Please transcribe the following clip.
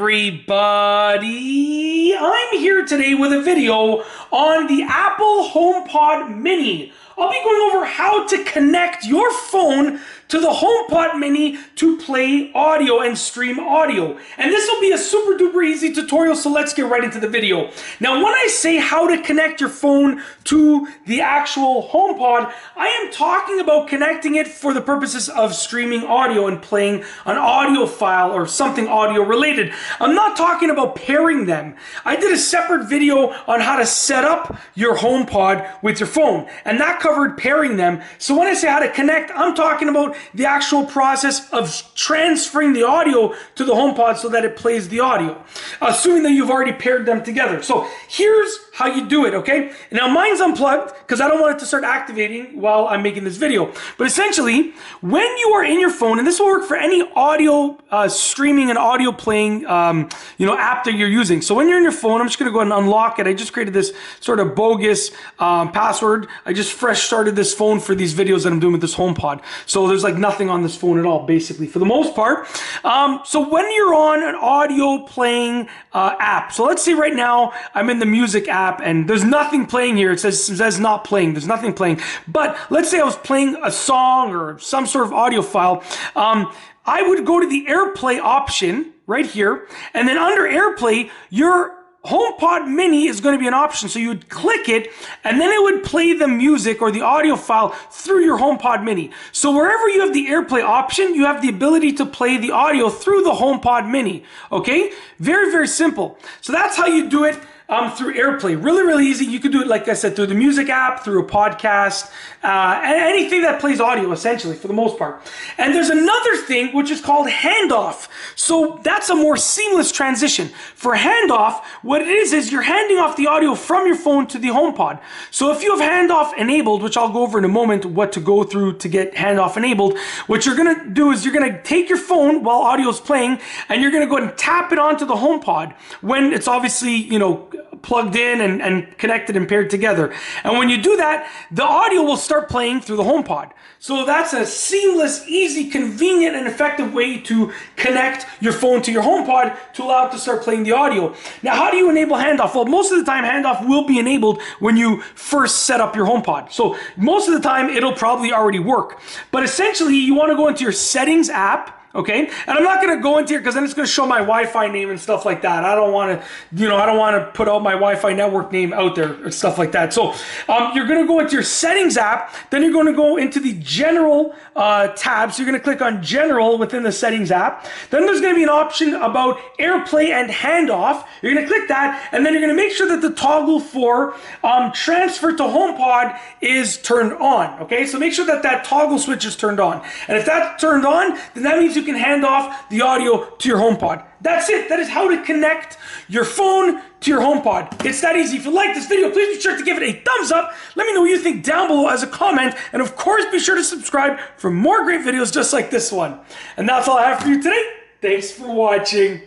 everybody, I'm here today with a video on the Apple HomePod Mini. I'll be going over how to connect your phone to the HomePod Mini to play audio and stream audio. And this will be a super duper easy tutorial, so let's get right into the video. Now, when I say how to connect your phone to the actual HomePod, I am talking about connecting it for the purposes of streaming audio and playing an audio file or something audio related. I'm not talking about pairing them. I did a separate video on how to set up your HomePod with your phone, and that covered pairing them. So when I say how to connect, I'm talking about the actual process of transferring the audio to the HomePod so that it plays the audio, assuming that you've already paired them together. So here's how you do it, okay? Now mine's unplugged because I don't want it to start activating while I'm making this video. But essentially, when you are in your phone, and this will work for any audio streaming and audio playing app that you're using. So when you're in your phone, I'm just gonna go ahead and unlock it. I just created this sort of bogus password. I just fresh started this phone for these videos that I'm doing with this HomePod. So there's like nothing on this phone at all, basically, for the most part. So when you're on an audio playing app, so let's say right now I'm in the music app and there's nothing playing here. It says not playing. There's nothing playing. But let's say I was playing a song or some sort of audio file. I would go to the Airplay option right here, and then under Airplay, your HomePod Mini is going to be an option. So you would click it, and then it would play the music or the audio file through your HomePod Mini. So wherever you have the Airplay option, you have the ability to play the audio through the HomePod Mini. Okay? Very, very simple. So that's how you do it. Through Airplay. Really, really easy. You could do it, like I said, through the music app, through a podcast, anything that plays audio, essentially, for the most part. And there's another thing which is called Handoff. So that's a more seamless transition. For Handoff, what it is you're handing off the audio from your phone to the HomePod. So if you have Handoff enabled, which I'll go over in a moment, what to go through to get Handoff enabled, what you're going to do is you're going to take your phone while audio is playing, and you're going to go ahead and tap it onto the HomePod when it's obviously, plugged in and connected and paired together. And when you do that, the audio will start playing through the HomePod. So that's a seamless, easy, convenient, and effective way to connect your phone to your HomePod to allow it to start playing the audio. Now, how do you enable Handoff? Well, most of the time, Handoff will be enabled when you first set up your HomePod. So most of the time, it'll probably already work. But essentially, you want to go into your Settings app. Okay, and I'm not going to go into here because then it's going to show my Wi-Fi name and stuff like that. I don't want to, I don't want to put out my Wi-Fi network name out there or stuff like that. So you're going to go into your Settings app, then you're going to go into the General tab. So you're going to click on General within the Settings app. Then there's going to be an option about Airplay and Handoff. You're going to click that, and then you're going to make sure that the toggle for transfer to HomePod is turned on. Okay, so make sure that that toggle switch is turned on. And if that's turned on, then that means you can hand off the audio to your HomePod. That's it. That is how to connect your phone to your HomePod. It's that easy. If you like this video, please be sure to give it a thumbs up. Let me know what you think down below as a comment. And of course, be sure to subscribe for more great videos just like this one. And that's all I have for you today. Thanks for watching.